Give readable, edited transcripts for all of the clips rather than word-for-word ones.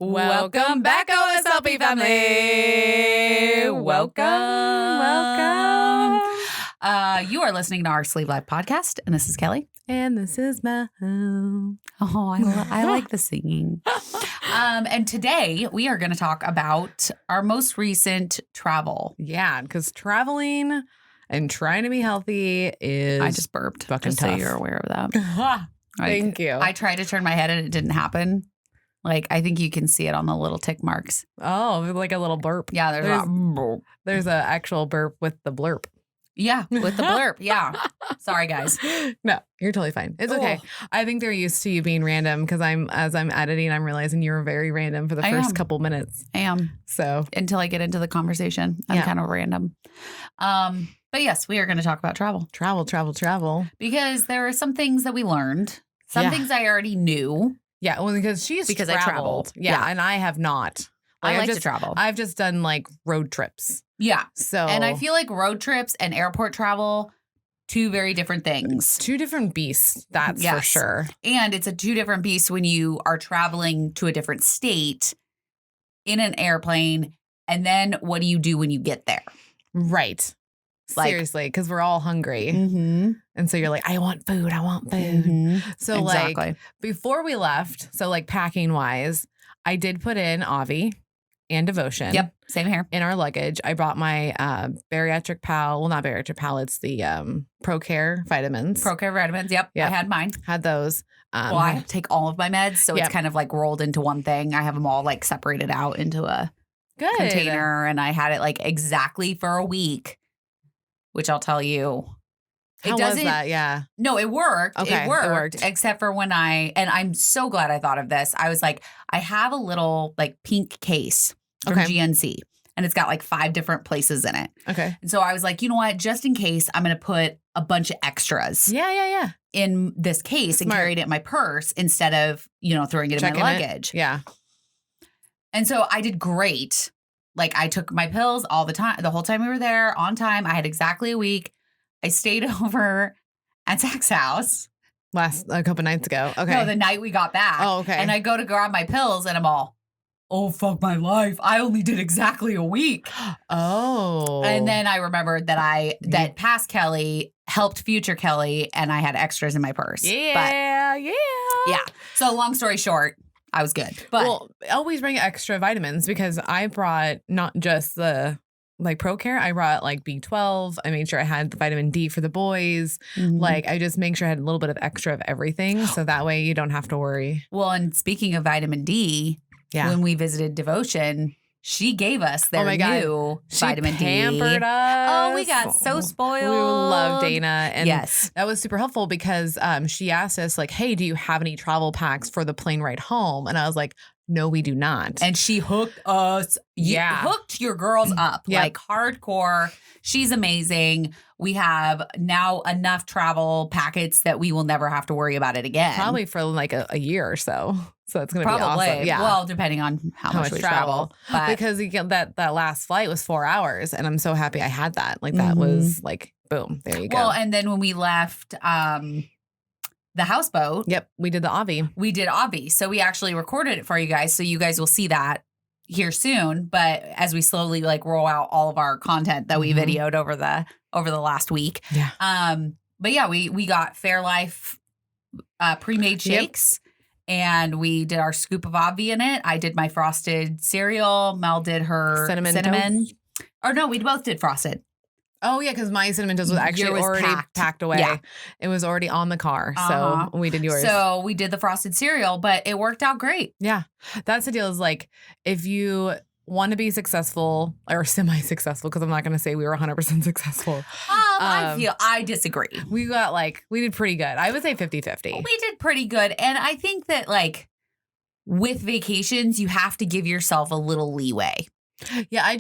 Welcome back, OSLP family. Welcome. You are listening to our Sleeve Life podcast, and this is Kelly. And this is Mel. Oh, I like the singing. And today we are going to talk about our most recent travel. Yeah, because traveling and trying to be healthy is I just burped. fucking just tough. so you're aware of that. Thank you. I tried to turn my head and it didn't happen. Like, I think you can see it on the little tick marks. Oh, like a little burp. Yeah, There's an actual burp with the blurp. Yeah, with the blurp. Yeah. Sorry, guys. No, you're totally fine. It's okay. I think they're used to you being random because as I'm editing, I'm realizing you were very random for the first couple minutes. I am. So until I get into the conversation, I'm kind of random. But yes, we are going to talk about travel. Travel. Because there are some things that we learned. Some things I already knew. Yeah, well, because I traveled. Yeah, and I have not. I like to travel. I've just done like road trips. Yeah. So and I feel like road trips and airport travel, two very different things. Two different beasts, that's for sure. And it's two different beasts when you are traveling to a different state in an airplane. And then what do you do when you get there? Right. Seriously, because we're all hungry. Mm-hmm. And so you're like, I want food. Mm-hmm. So like before we left, so like packing wise, I did put in Avi and Devotion. Yep. Same here. In our luggage. I brought my Bariatric Pal. Well, not Bariatric Pal. It's the ProCare vitamins. ProCare vitamins. Yep. I had mine. Had those. Well, I take all of my meds. So it's kind of like rolled into one thing. I have them all like separated out into a container. And I had it like exactly for a week, which I'll tell you. How was that? Yeah. No, it worked. Okay, it worked. Except for when and I'm so glad I thought of this. I was like, I have a little like pink case from GNC and it's got like 5 different places in it. Okay. And so I was like, you know what? Just in case, I'm going to put a bunch of extras. Yeah. In this case and carried it in my purse instead of, throwing it in my luggage. Yeah. And so I did great. Like I took my pills all the time, the whole time we were there on time. I had exactly a week. I stayed over at Zach's house. A couple nights ago. Okay. No, the night we got back. Oh, okay. And I go to grab my pills and I'm all, oh, fuck my life. I only did exactly a week. Oh. And then I remembered that past Kelly helped future Kelly and I had extras in my purse. Yeah. So long story short, I was good. But always bring extra vitamins because I brought not just the like ProCare, I brought like B12. I made sure I had the vitamin D for the boys. Mm-hmm. Like I just make sure I had a little bit of extra of everything. So that way you don't have to worry. Well, and speaking of vitamin D, when we visited Devotion, she gave us their new vitamin D. She pampered us. Oh, we got so spoiled. We love Dana. And yes. That was super helpful because she asked us like, hey, do you have any travel packs for the plane ride home? And I was like, no, we do not. And she hooked us. Hooked your girls up like hardcore. She's amazing. We have now enough travel packets that we will never have to worry about it again. Probably for like a year or so. So it's going to be awesome. Yeah. Well, depending on how much we travel. But because that last flight was 4 hours and I'm so happy I had that. Like that was like, boom, there you go. Well, and then when we left the houseboat. Yep. We did the Avi. So we actually recorded it for you guys. So you guys will see that here soon. But as we slowly like roll out all of our content that we videoed over the last week. Yeah. But yeah, we got Fairlife pre-made shakes and we did our scoop of Avi in it. I did my frosted cereal. Mel did her cinnamon. Or no, we both did frosted. Oh, yeah, because my Cinnamon Toast was actually already packed away. Yeah. It was already on the car. So we did yours. So we did the frosted cereal, but it worked out great. Yeah. That's the deal is like if you want to be successful or semi-successful, because I'm not going to say we were 100% successful. I disagree. We did pretty good. I would say 50-50. We did pretty good. And I think that like with vacations, you have to give yourself a little leeway. Yeah,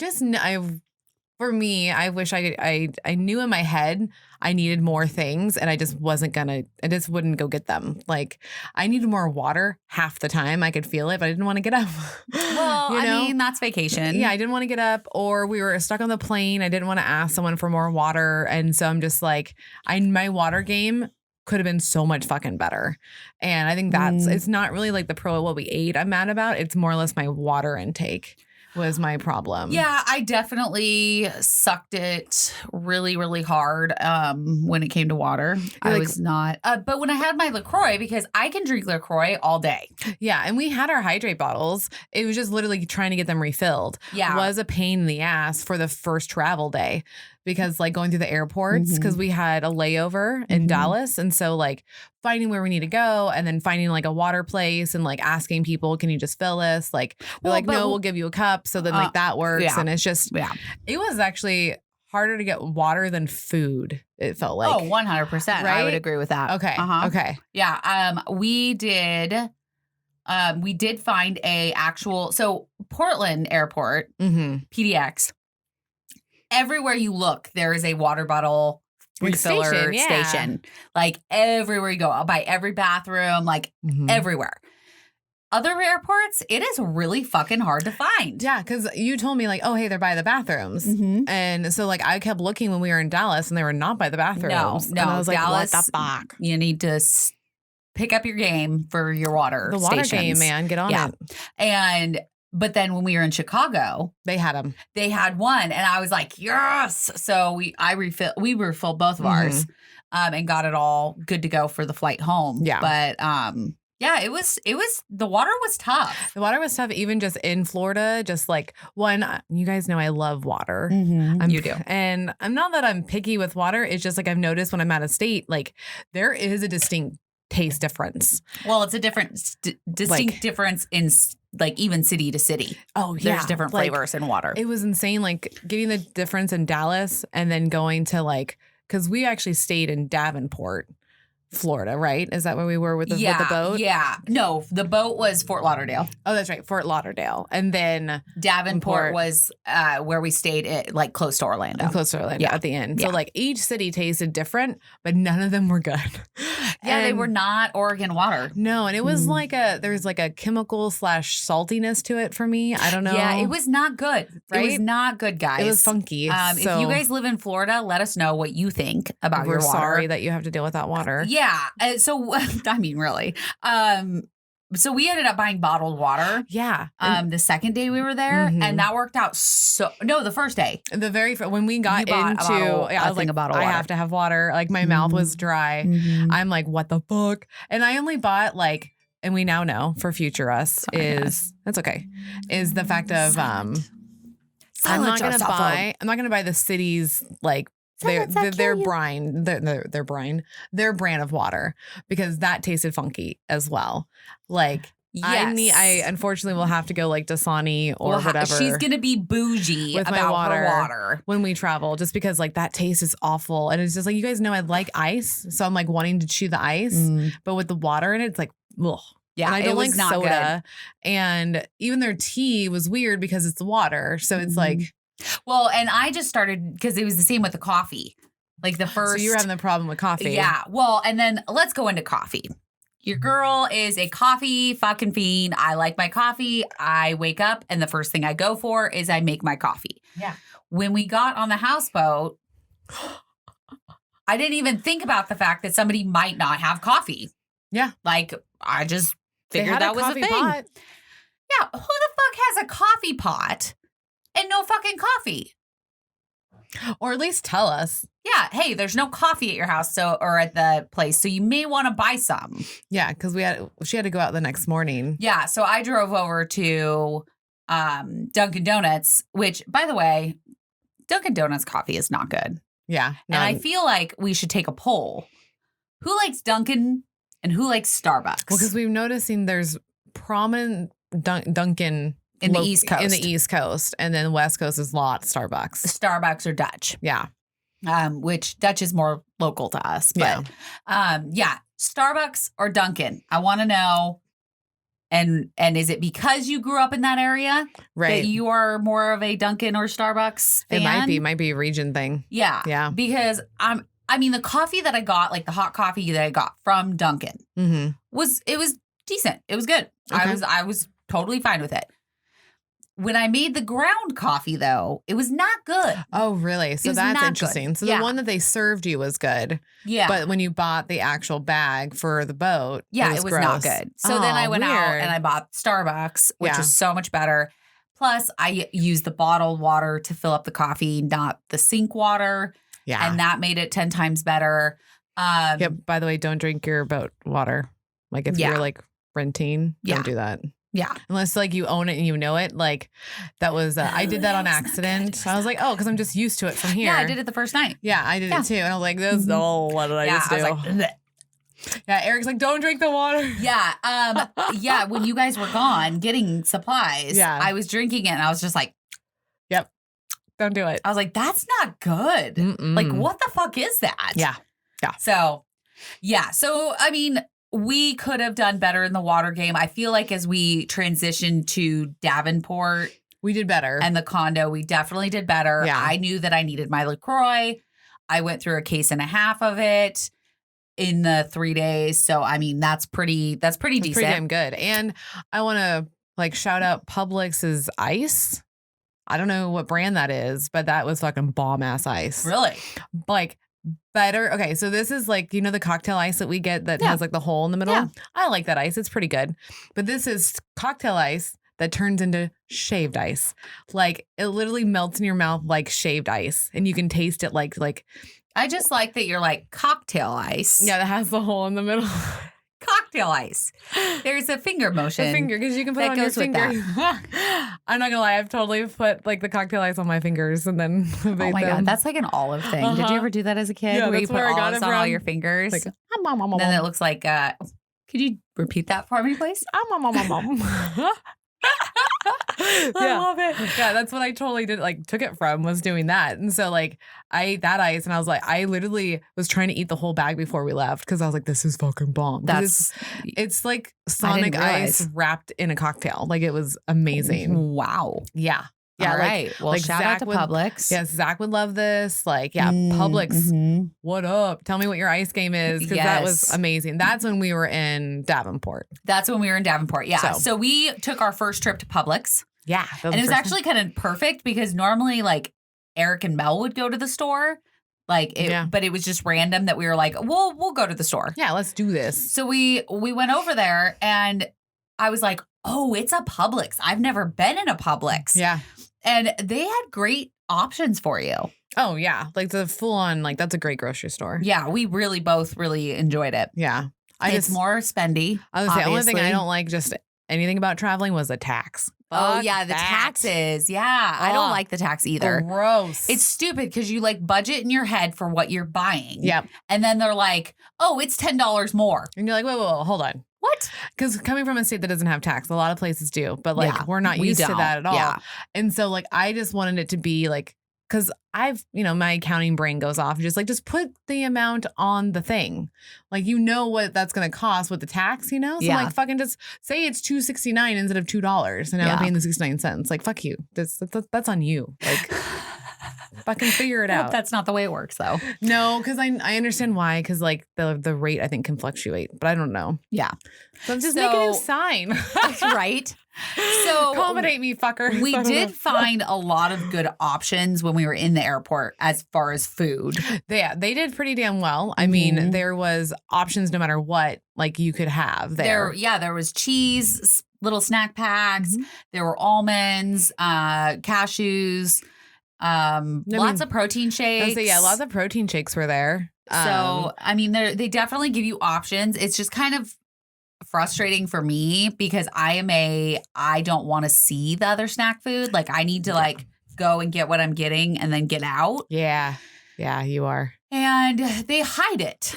for me, I wish I knew in my head I needed more things and I just wouldn't go get them. Like I needed more water half the time. I could feel it, but I didn't want to get up. Well, I mean, that's vacation. Yeah, I didn't want to get up or we were stuck on the plane. I didn't want to ask someone for more water. And so I'm just like, my water game could have been so much fucking better. And I think it's not really like the pro of what we ate I'm mad about. It's more or less my water intake was my problem. Yeah, I definitely sucked it really, really hard when it came to water. I was not. But when I had my LaCroix, because I can drink LaCroix all day. Yeah, and we had our hydrate bottles. It was just literally trying to get them refilled. Yeah. It was a pain in the ass for the first travel day. Because like going through the airports, because we had a layover in Dallas. And so like finding where we need to go and then finding like a water place and like asking people, can you just fill this? Like, they're like, no, we'll give you a cup. So then like that works. Yeah. And it's just, it was actually harder to get water than food. It felt like. Oh, 100%. Right? I would agree with that. Okay. Okay. Yeah. We did find a actual, so Portland Airport, PDX. Everywhere you look, there is a water bottle refiller station. Like everywhere you go, by every bathroom, like everywhere. Other airports, it is really fucking hard to find. Yeah, because you told me like, oh, hey, they're by the bathrooms. And so like I kept looking when we were in Dallas and they were not by the bathrooms. No, and I was like, Dallas, what the fuck? You need to pick up your game for your water The water game, man. Get on it. But then when we were in Chicago, they had them. They had one, and I was like, yes. So we refilled both of ours, and got it all good to go for the flight home. Yeah, but it was the water was tough. The water was tough, even just in Florida. Just like you guys know I love water. You do, and I'm not that I'm picky with water. It's just like I've noticed when I'm out of state, like there is a distinct taste difference. Well, it's a distinct difference in like even city to city. Oh, yeah. There's different flavors in water. It was insane. Like getting the difference in Dallas and then going to like, because we actually stayed in Davenport, Florida, right? Is that where we were with the boat? Yeah. No, the boat was Fort Lauderdale. Oh, that's right. Fort Lauderdale. And then Davenport was where we stayed at, like close to Orlando. At the end. So like each city tasted different, but none of them were good. Yeah, they were not Oregon water. No, and it was like there's like a chemical / saltiness to it for me. I don't know. Yeah, it was not good. Right? It was not good, guys. It was funky. If you guys live in Florida, let us know what you think about your water. We're sorry that you have to deal with that water. Yeah. So, I mean, really. So we ended up buying bottled water. Yeah. The second day we were there, and that worked out the first day. The very first, when we got into, I was like, I have to have water. Like my mouth was dry. I'm like, what the fuck? And I only bought like, and we now know for future us that's okay, is the fact of, I'm not going to buy the city's like, their brine of water, because that tasted funky as well. Like I unfortunately will have to go like Dasani or whatever. She's gonna be bougie with about my her water when we travel, just because like that taste is awful. And it's just like, you guys know I like ice, so I'm like wanting to chew the ice, but with the water in it, it's like, ugh. Yeah, and I don't like soda. Good. And even their tea was weird because it's water, so it's like. Well, and I just started because it was the same with the coffee. Like the first. So you were having the problem with coffee. Yeah. Well, and then let's go into coffee. Your girl is a coffee fucking fiend. I like my coffee. I wake up and the first thing I go for is I make my coffee. Yeah. When we got on the houseboat, I didn't even think about the fact that somebody might not have coffee. Yeah. Like I just figured that was a thing. Pot. Yeah. Who the fuck has a coffee pot? And no fucking coffee. Or at least tell us. Yeah. Hey, there's no coffee at your house or at the place. So you may want to buy some. Yeah, because she had to go out the next morning. Yeah. So I drove over to Dunkin' Donuts, which, by the way, Dunkin' Donuts coffee is not good. Yeah. And I feel like we should take a poll. Who likes Dunkin' and who likes Starbucks? Well, because we're noticing there's prominent Dunkin' in the East Coast. In the East Coast. And then the West Coast is a lot Starbucks. Starbucks or Dutch. Yeah. Which Dutch is more local to us. But Starbucks or Dunkin'. I want to know. And is it because you grew up in that area that you are more of a Dunkin' or Starbucks fan? It might be a region thing. Yeah. Yeah. Because I mean, the coffee that I got, like the hot coffee that I got from Dunkin', was decent. It was good. Okay. I was totally fine with it. When I made the ground coffee, though, it was not good. Oh, really? So that's interesting. Good. So the one that they served you was good. Yeah. But when you bought the actual bag for the boat, it was not good. So then I went out and I bought Starbucks, which is so much better. Plus, I used the bottled water to fill up the coffee, not the sink water. Yeah. And that made it 10 times better. By the way, don't drink your boat water. Like if you're like renting, don't do that. Yeah. Unless like you own it and you know it. Like that was, I did that on accident. I was like, oh, because I'm just used to it from here. Yeah, I did it the first night. Yeah, I did it too. And I was like, this, what did I just do? I was like, bleh. Yeah, Eric's like, don't drink the water. Yeah. When you guys were gone getting supplies, I was drinking it and I was just like, yep, don't do it. I was like, that's not good. Like, what the fuck is that? Yeah. So, I mean, we could have done better in the water game. I feel like as we transitioned to Davenport, we did better. And the condo, we definitely did better. Yeah. I knew that I needed my LaCroix. I went through a case and a half of it in the 3 days. So, I mean, that's pretty decent. Pretty damn good. And I want to like shout out Publix's ice. I don't know what brand that is, but that was fucking bomb ass ice. Really? Like better. Okay, so this is like, you know, the cocktail ice that we get that has like the hole in the middle. Yeah. I like that ice. It's pretty good. But this is cocktail ice that turns into shaved ice. Like it literally melts in your mouth like shaved ice, and you can taste it like. I just like that you're like cocktail ice. Yeah, that has the hole in the middle. Cocktail ice. There's a finger motion. A finger, because you can put it on your finger. I'm not gonna lie, I've totally put like the cocktail ice on my fingers and then oh my God, that's like an olive thing. Did you ever do that as a kid? Yeah, where you put olives on all your fingers? Like, then it looks like, could you repeat that for me, please? I love it. Yeah, that's what I totally did. Like, took it from was doing that, and so like I ate that ice, and I was like, I literally was trying to eat the whole bag before we left because I was like, this is fucking bomb. It's like Sonic ice wrapped in a cocktail. Like it was amazing. Wow. Yeah. Yeah, all right. Well, like shout Zach out to Publix. Yes, Zach would love this. Like, Publix, what up? Tell me what your ice game is, because that was amazing. That's when we were in Davenport. Yeah. So we took our first trip to Publix. Yeah. And it was actually kind of perfect because normally like Eric and Mel would go to the store. But it was just random that we were like, we'll go to the store. Yeah, let's do this. So we went over there and I was like, oh, it's a Publix. I've never been in a Publix. Yeah. And they had great options for you. Oh, yeah. Like the full on, like that's a great grocery store. Yeah. We both really enjoyed it. Yeah. It's more spendy. I was the only thing I don't like just anything about traveling was the tax. Oh, yeah. The taxes. Yeah. I don't like the tax either. Gross. It's stupid because you like budget in your head for what you're buying. Yep. And then they're like, oh, it's $10 more. And you're like, whoa, hold on. What? Because coming from a state that doesn't have tax, a lot of places do, but like we're not used to that at all. Yeah. And so like I just wanted it to be like, because I've, my accounting brain goes off and just put the amount on the thing. Like, what that's going to cost with the tax, So like fucking just say it's $2.69 instead of $2 and now I'm paying the 69 cents. Like, fuck you. That's on you. Like, fucking figure it out. That's not the way it works though. No, because I understand why. Because like the rate I think can fluctuate, but I don't know. Yeah. So just make a new sign. That's right. So accommodate me, fucker. We did find a lot of good options when we were in the airport as far as food. They did pretty damn well. I mean, there was options no matter what, like you could have there. There was cheese, little snack packs. There were almonds, cashews, lots of protein shakes. Lots of protein shakes were there. So, I mean, they definitely give you options. It's just kind of frustrating for me because I don't want to see the other snack food. Like I need to go and get what I'm getting and then get out. Yeah. Yeah, you are. And they hide it.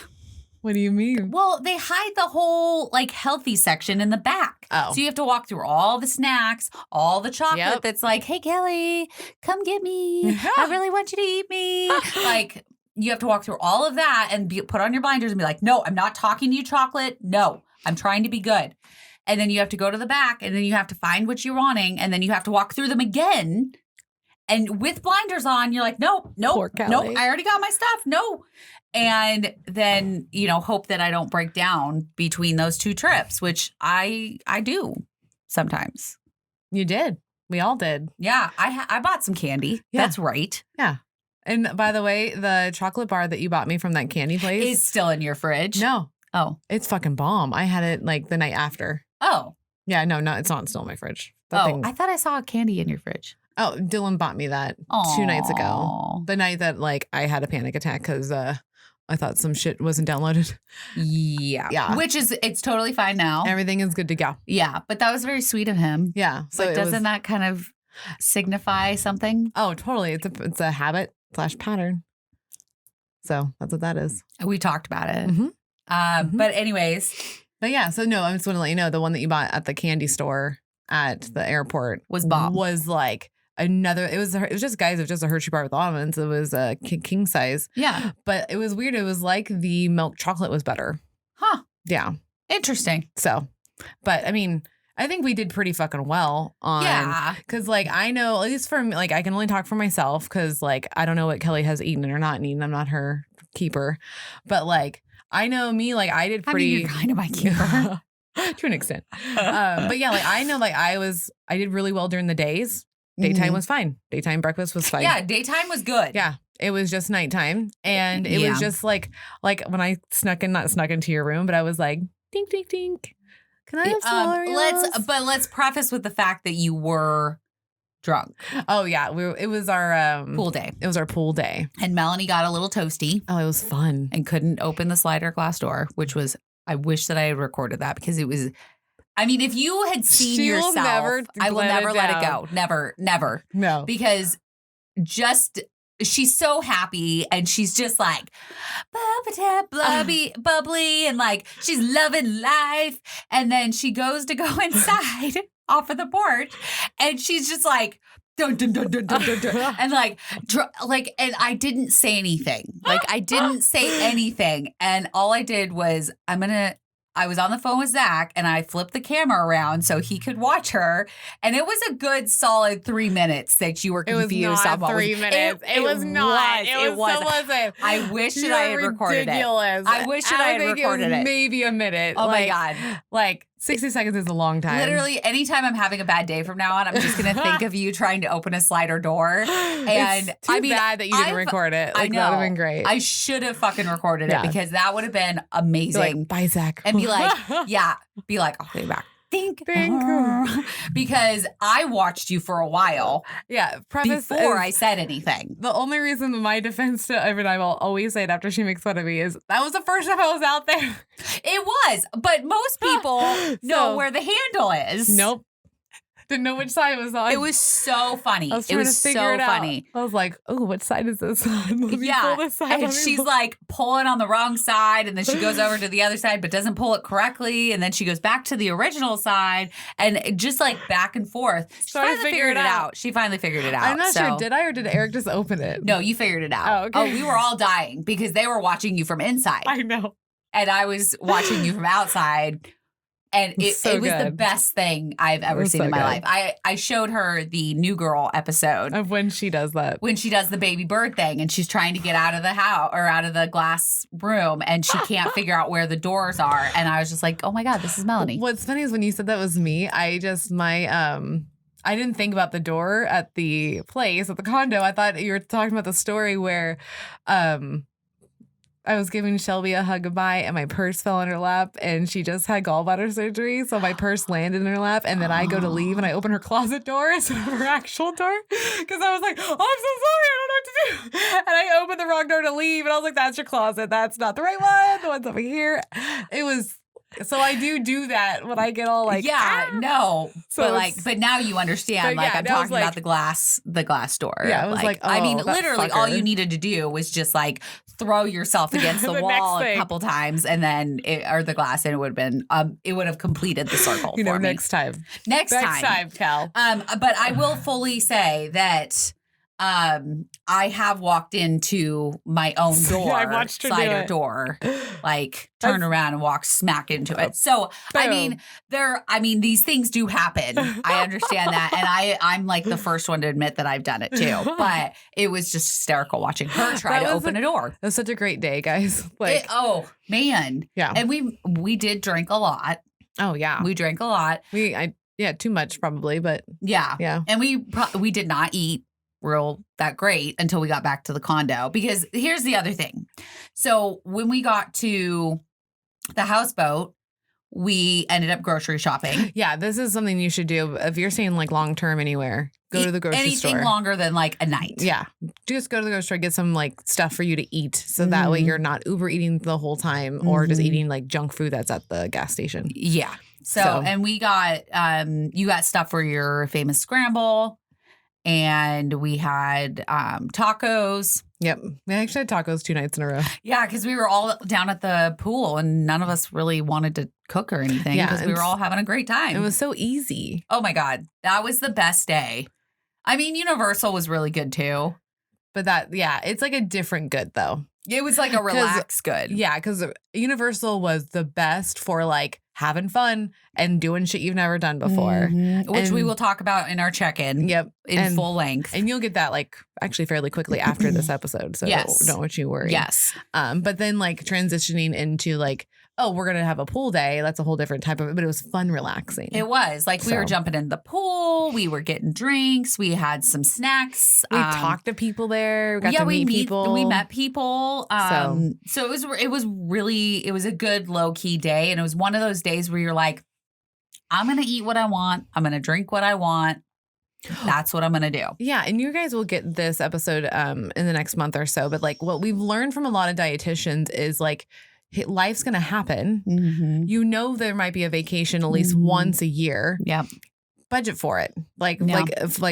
What do you mean? Well, they hide the whole healthy section in the back. Oh. So you have to walk through all the snacks, all the chocolate that's like, hey, Kelly, come get me. I really want you to eat me. You have to walk through all of that and put on your blinders and be like, no, I'm not talking to you, chocolate. No, I'm trying to be good. And then you have to go to the back and then you have to find what you're wanting. And then you have to walk through them again. And with blinders on, you're like, nope, I already got my stuff. No. And then, hope that I don't break down between those two trips, which I do sometimes. You did. We all did. Yeah, I bought some candy. Yeah. That's right. Yeah. And by the way, the chocolate bar that you bought me from that candy place is still in your fridge. No. Oh. It's fucking bomb. I had it like the night after. Oh. Yeah, no, it's not still in my fridge. I thought I saw a candy in your fridge. Oh, Dylan bought me that 2 nights ago. The night that like I had a panic attack because I thought some shit wasn't downloaded. Yeah. Yeah. Which it's totally fine now. Everything is good to go. Yeah. But that was very sweet of him. Yeah. So doesn't that kind of signify something? Oh, totally. It's a habit/pattern. So that's what that is. We talked about it. Mm-hmm. But anyways. But yeah, so no, I'm just going to let you know the one that you bought at the candy store at the airport was bomb. Was like another, it was just guys, it was just a Hershey bar with almonds. It was a king size. Yeah. But it was weird. It was like the milk chocolate was better. Huh. Yeah. Interesting. So, but I mean, I think we did pretty fucking well on. Yeah. Because like I know, at least for me, like I can only talk for myself because like I don't know what Kelly has eaten or not eaten. I'm not her keeper. But like I know me, like I did pretty. I mean, you're kind of my keeper. To an extent. But yeah, like I know like I did really well during the days. Daytime was fine. Daytime breakfast was fine. Yeah, daytime was good. Yeah. It was just nighttime. And it was just like when I not snuck into your room, but I was like, dink, dink, dink. Can I have some Oreos? Let's preface with the fact that you were drunk. Oh yeah. It was our pool day. It was our pool day. And Melanie got a little toasty. Oh, it was fun. And couldn't open the slider glass door, which was, I wish that I had recorded that because it was, I mean, if you had seen yourself, I will never let it go. Never, never. No. Because she's so happy and she's just like, bubbly, and like she's loving life. And then she goes to go inside off of the porch and she's just like, dun, dun, dun, dun, dun, dun, dun. And like, and I didn't say anything. Like, I didn't say anything. And all I did was, I was on the phone with Zach and I flipped the camera around so he could watch her. And it was a good solid 3 minutes that you were confused. It was not 3 minutes. It was not. It wasn't. I wish that I had recorded it. I wish that I had recorded it. Maybe a minute. Oh my God. Like 60 seconds is a long time. Literally, anytime I'm having a bad day from now on, I'm just going to think of you trying to open a slider door. And it's too bad that you didn't record it. Like, I know. That would have been great. I should have fucking recorded it because that would have been amazing. Like, bye, Zach. And be like, I'll be back. Think. Because I watched you for a while. Yeah. Before I said anything. The only reason my defense to Evan, I will always say it after she makes fun of me, is that was the first time I was out there. It was. But most people know where the handle is. Nope. Didn't know which side it was on. It was so funny. It was so funny. I was like, oh, which side is this on? Let me pull this side. And she's like pulling on the wrong side, and then she goes over to the other side, but doesn't pull it correctly. And then she goes back to the original side, and just like back and forth. She finally figured it out. She finally figured it out. I'm not sure. Did I, or did Eric just open it? No, you figured it out. Oh, okay. We were all dying because they were watching you from inside. I know. And I was watching you from outside. And it was the best thing I've ever seen in my life. I showed her the New Girl episode. Of when she does that. When she does the baby bird thing and she's trying to get out of the house or out of the glass room and she can't figure out where the doors are. And I was just like, oh my God, this is Melanie. What's funny is when you said that was me, I didn't think about the door at the place, at the condo. I thought you were talking about the story where I was giving Shelby a hug goodbye and my purse fell in her lap and she just had gallbladder surgery. So my purse landed in her lap and then I go to leave and I open her closet door instead of her actual door. Because I was like, oh, I'm so sorry. I don't know what to do. And I opened the wrong door to leave. And I was like, that's your closet. That's not the right one. The one's over here. It was... So I do that when I get all like, no. So but now you understand. Like I'm talking about the glass door. Yeah, I was like, I mean, literally all you needed to do was just like throw yourself against the wall a couple times, and then the glass, and it would have been it would have completed the circle. For me. Next time, Cal. But I will fully say that. I have walked into my own door, I watched her slider door, like turn around and walk smack into it. So, boom. I mean, these things do happen. I understand that. And I'm like the first one to admit that I've done it too, but it was just hysterical watching her try to open a door. It was such a great day, guys. Oh man. Yeah. And we did drink a lot. Oh yeah. We drank a lot. too much probably, but yeah. And we did not eat that great until we got back to the condo, because here's the other thing. So when we got to the houseboat, we ended up grocery shopping. Yeah, this is something you should do if you're staying like long term anywhere. Go to the grocery store. Anything longer than like a night. Yeah, just go to the grocery store, get some like stuff for you to eat, so that way you're not Uber eating the whole time or just eating like junk food that's at the gas station. Yeah. So and we got you got stuff for your famous scramble, and we had tacos. Yep. We actually had tacos 2 nights in a row. Yeah, because we were all down at the pool and none of us really wanted to cook or anything because we were all having a great time. It was so easy. Oh, my God. That was the best day. I mean, Universal was really good, too. But it's like a different good, though. It was like a relaxed good. Yeah, because Universal was the best for like having fun and doing shit you've never done before. Which we will talk about in our check-in. Yep. In full length. And you'll get that like actually fairly quickly after this episode. So don't you worry. Yes. But then like transitioning into like, oh, we're going to have a pool day. That's a whole different type of it. But it was fun, relaxing. It was. Like we were jumping in the pool. We were getting drinks. We had some snacks. We talked to people there. We got to meet people. We met people. So it was a good low-key day. And it was one of those days where you're like, I'm going to eat what I want. I'm going to drink what I want. That's what I'm going to do. Yeah. And you guys will get this episode in the next month or so. But like what we've learned from a lot of dietitians is like, life's going to happen. You know, there might be a vacation at least once a year. Yeah. Budget for it. Like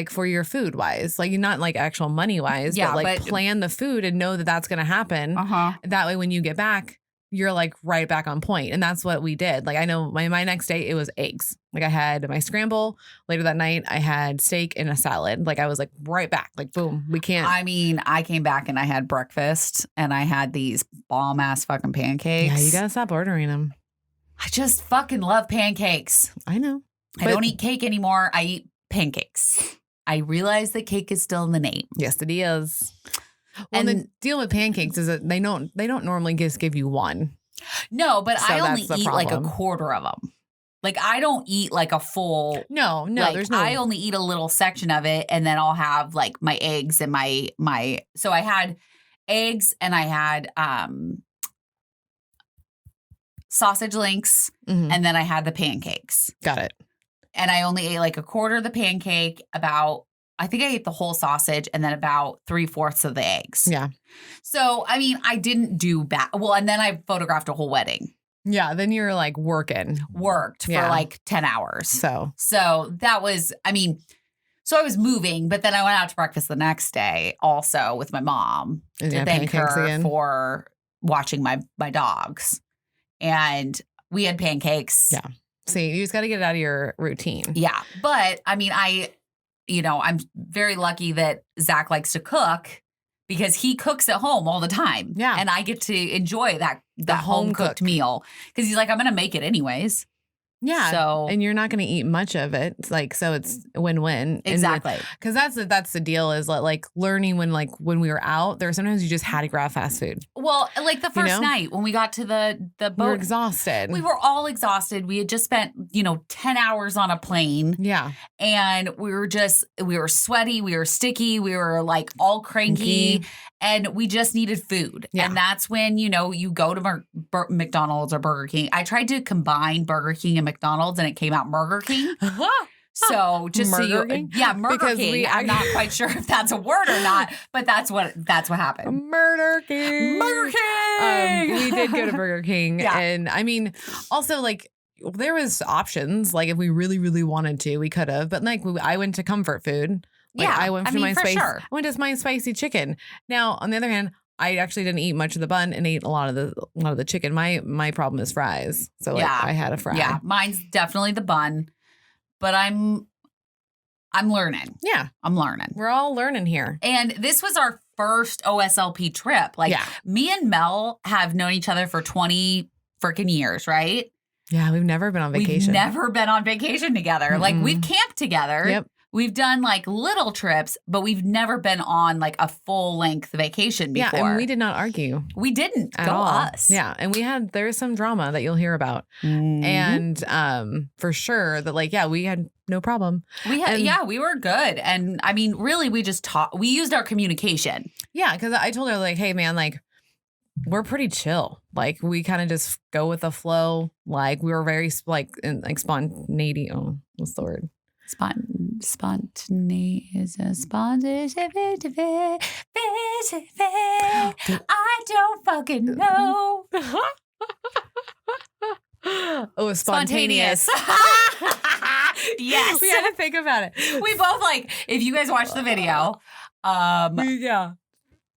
for your food wise, like not like actual money wise, but like plan the food and know that that's going to happen. That way, when you get back, you're like right back on point. And that's what we did. Like I know my next day, it was eggs. Like I had my scramble. Later that night, I had steak and a salad. Like I was like right back. Like boom, we can't. I mean, I came back and I had breakfast and I had these bomb ass fucking pancakes. Yeah, you gotta stop ordering them. I just fucking love pancakes. I know. I don't eat cake anymore. I eat pancakes. I realize that cake is still in the name. Yes, it is. Well, and the deal with pancakes is that they don't normally just give you one. No, but so I only eat like a quarter of them. Like I don't eat like a full. No, like, there's no. I only eat a little section of it, and then I'll have like my eggs and my. So I had eggs and I had sausage links, and then I had the pancakes. Got it. And I only ate like a quarter of the pancake, I think I ate the whole sausage and then about 3/4 of the eggs. Yeah. So, I mean, I didn't do bad. Well, and then I photographed a whole wedding. Yeah. Then you're like worked for like 10 hours. So that was, I mean, so I was moving, but then I went out to breakfast the next day also with my mom to thank her for watching my dogs. And we had pancakes. Yeah. See, you just got to get it out of your routine. Yeah. But I mean, I'm very lucky that Zach likes to cook because he cooks at home all the time. Yeah. And I get to enjoy that home cooked meal because he's like, I'm going to make it anyways. Yeah. So, and you're not going to eat much of it. It's like, so it's a win-win. Exactly. Because that's the deal is like learning when we were out, there were sometimes you just had to grab fast food. Well, like the first night when we got to the boat. We were exhausted. We were all exhausted. We had just spent, 10 hours on a plane. Yeah. And we were sweaty. We were sticky. We were like all cranky. And we just needed food. Yeah. And that's when, you go to McDonald's or Burger King. I tried to combine Burger King and McDonald's and it came out Burger King. So just Burger King? Yeah, Burger King. I'm not quite sure if that's a word or not, but that's what happened. Burger King. We did go to Burger King. Yeah. And I mean, also like there was options. Like if we really, really wanted to, we could have. But like I went to comfort food. Like, yeah, I went to my spicy. Sure. I went to my spicy chicken. Now, on the other hand, I actually didn't eat much of the bun and ate a lot of the chicken. My problem is fries, so I had a fry. Yeah, mine's definitely the bun, but I'm learning. Yeah, I'm learning. We're all learning here. And this was our first OSLP trip. Like me and Mel have known each other for 20 freaking years, right? Yeah, we've never been on vacation. We've never been on vacation together. Mm-hmm. Like we've camped together. Yep. We've done like little trips, but we've never been on like a full length vacation before. Yeah, and we did not argue. We didn't. At Go all. us. Yeah, and there's some drama that you'll hear about. And for sure that like, yeah, we had no problem. We were good. And I mean, really, we just we used our communication. Yeah, because I told her like, hey man, like we're pretty chill. Like we kind of just go with the flow. Like we were very spontaneity. Oh, what's the word? Spontaneous. I don't fucking know. Oh, spontaneous. Yes. We had to think about it. We both like, if you guys watch the video,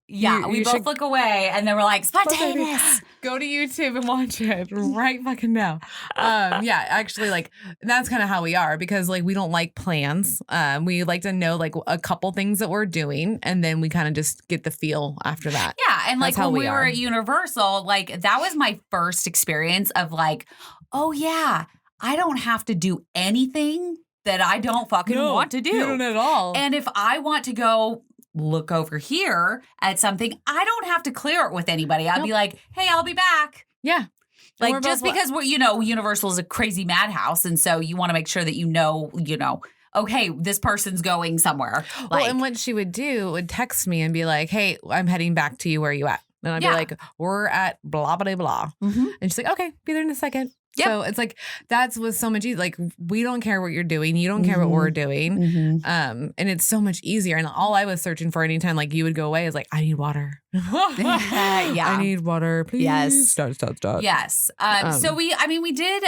we both look away and then we're like, spontaneous. Go to YouTube and watch it right fucking now. Actually, like, that's kind of how we are because, like, we don't like plans. We like to know, like, a couple things that we're doing and then we kind of just get the feel after that. Yeah. And, like, when we were at Universal, like, that was my first experience of, like, oh, yeah, I don't have to do anything that I don't fucking want to do. You don't at all. And if I want to go look over here at something, I don't have to clear it with anybody. I'll be like, hey, I'll be back. Yeah. Like, just because Universal is a crazy madhouse. And so you want to make sure that you know, okay, this person's going somewhere. Well, and what she would do would text me and be like, hey, I'm heading back to you. Where are you at? And I'd be like, we're at blah, blah, blah. Mm-hmm. And she's like, okay, be there in a second. Yep. So it's like, was so much easier. Like, we don't care what you're doing. You don't care what we're doing. Mm-hmm. And it's so much easier. And all I was searching for anytime, like, you would go away is like, I need water. I need water, please. Yes. Stop. Yes. So we did,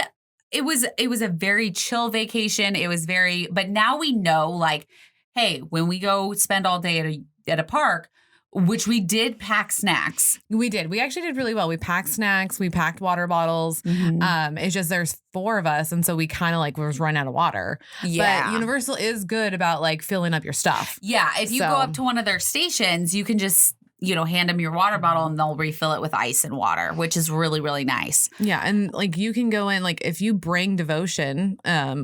it was a very chill vacation. It was but now we know, like, hey, when we go spend all day at a park, which we did pack snacks. We did. We actually did really well. We packed snacks. We packed water bottles. Mm-hmm. It's just there's 4 of us. And so we kind of like was running out of water. Yeah. But Universal is good about like filling up your stuff. Yeah. If you go up to one of their stations, you can just, hand them your water bottle and they'll refill it with ice and water, which is really, really nice. Yeah. And like you can go in, like if you bring Devotion,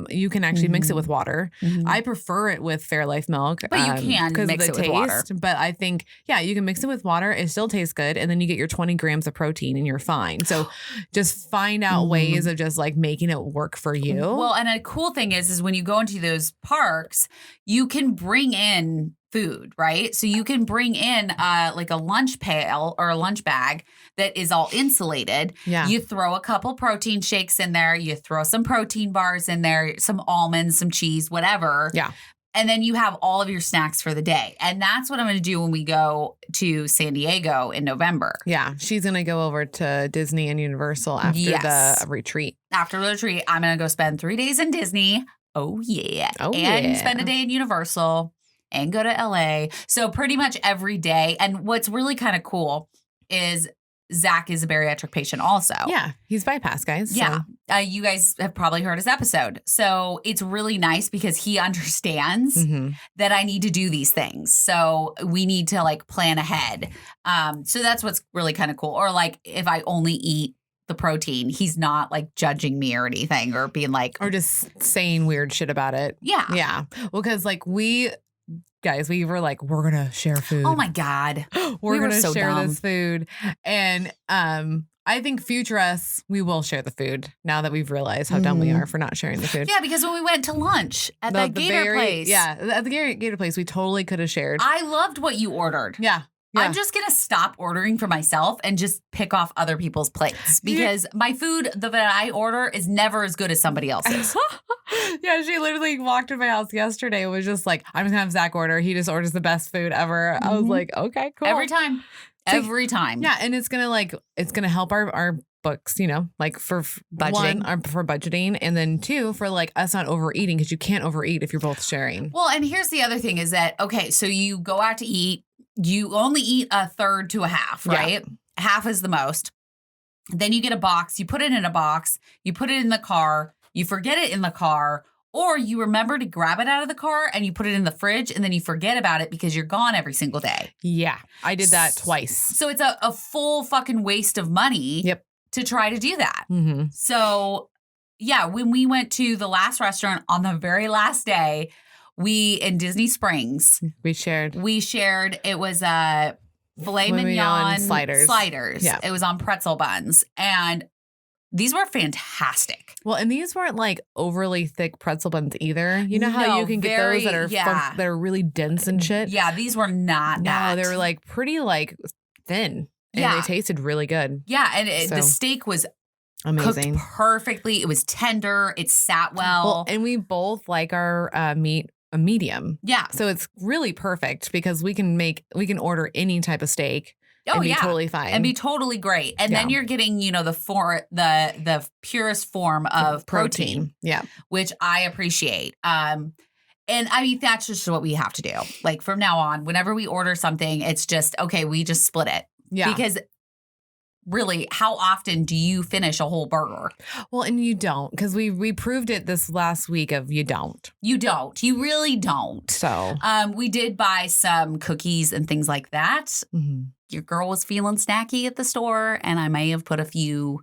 you can actually mix it with water. Mm-hmm. I prefer it with Fairlife milk. But you can mix it with water. But I think, you can mix it with water. It still tastes good. And then you get your 20 grams of protein and you're fine. So just find out ways of just like making it work for you. Well, and a cool thing is when you go into those parks, you can bring in food, right? So you can bring in like a lunch pail or a lunch bag that is all insulated. Yeah. You throw a couple protein shakes in there. You throw some protein bars in there, some almonds, some cheese, whatever. Yeah. And then you have all of your snacks for the day. And that's what I'm going to do when we go to San Diego in November. Yeah. She's going to go over to Disney and Universal after the retreat. After the retreat, I'm going to go spend 3 days in Disney. Oh, yeah. And spend a day in Universal. And go to LA. So pretty much every day. And what's really kind of cool is Zach is a bariatric patient also. Yeah. He's bypass, guys. Yeah. So. You guys have probably heard his episode. So it's really nice because he understands that I need to do these things. So we need to like plan ahead. So that's what's really kind of cool. Or like if I only eat the protein, he's not like judging me or anything or being like. Or just saying weird shit about it. Yeah. Yeah. Well, because like we were like, we're going to share food. Oh my God. We're going to share this food. And I think future us, we will share the food now that we've realized how dumb we are for not sharing the food. Yeah, because when we went to lunch at that Gator place. Yeah, at the Gator place, we totally could have shared. I loved what you ordered. Yeah. I'm just going to stop ordering for myself and just pick off other people's plates because my food that I order is never as good as somebody else's. Yeah, she literally walked in my house yesterday and was just like, I'm going to have Zach order. He just orders the best food ever. I was like, okay, cool. Every time. Every time. Yeah, and it's going to help our books, like for budgeting. 1, for budgeting, and then 2, for like us not overeating because you can't overeat if you're both sharing. Well, and here's the other thing is that, okay, so you go out to eat. You only eat a third to a half, right? Yeah. Half is the most. Then you get a box. You put it in a box. You put it in the car. You forget it in the car. Or you remember to grab it out of the car and you put it in the fridge and then you forget about it because you're gone every single day. Yeah. I did that twice. So it's a full fucking waste of money to try to do that. Mm-hmm. So, yeah, when we went to the last restaurant on the very last day, in Disney Springs, we shared. It was filet mignon sliders. Yeah. It was on pretzel buns. And these were fantastic. Well, and these weren't like overly thick pretzel buns either. You know how you can get those that are that are really dense and shit? Yeah, these were not that. No, they were like pretty like thin. And they tasted really good. Yeah, and the steak was amazing. Cooked perfectly. It was tender. It sat well. And we both like our meat a medium. Yeah. So it's really perfect because we can order any type of steak. And be totally fine. And be totally great. And then you're getting, the purest form of protein. Yeah. Which I appreciate. And I mean, that's just what we have to do. Like from now on, whenever we order something, it's just, okay, we just split it. Yeah. Because really, how often do you finish a whole burger? Well, and you don't, because we proved it this last week of you don't. You don't. You really don't. So we did buy some cookies and things like that. Mm-hmm. Your girl was feeling snacky at the store, and I may have put a few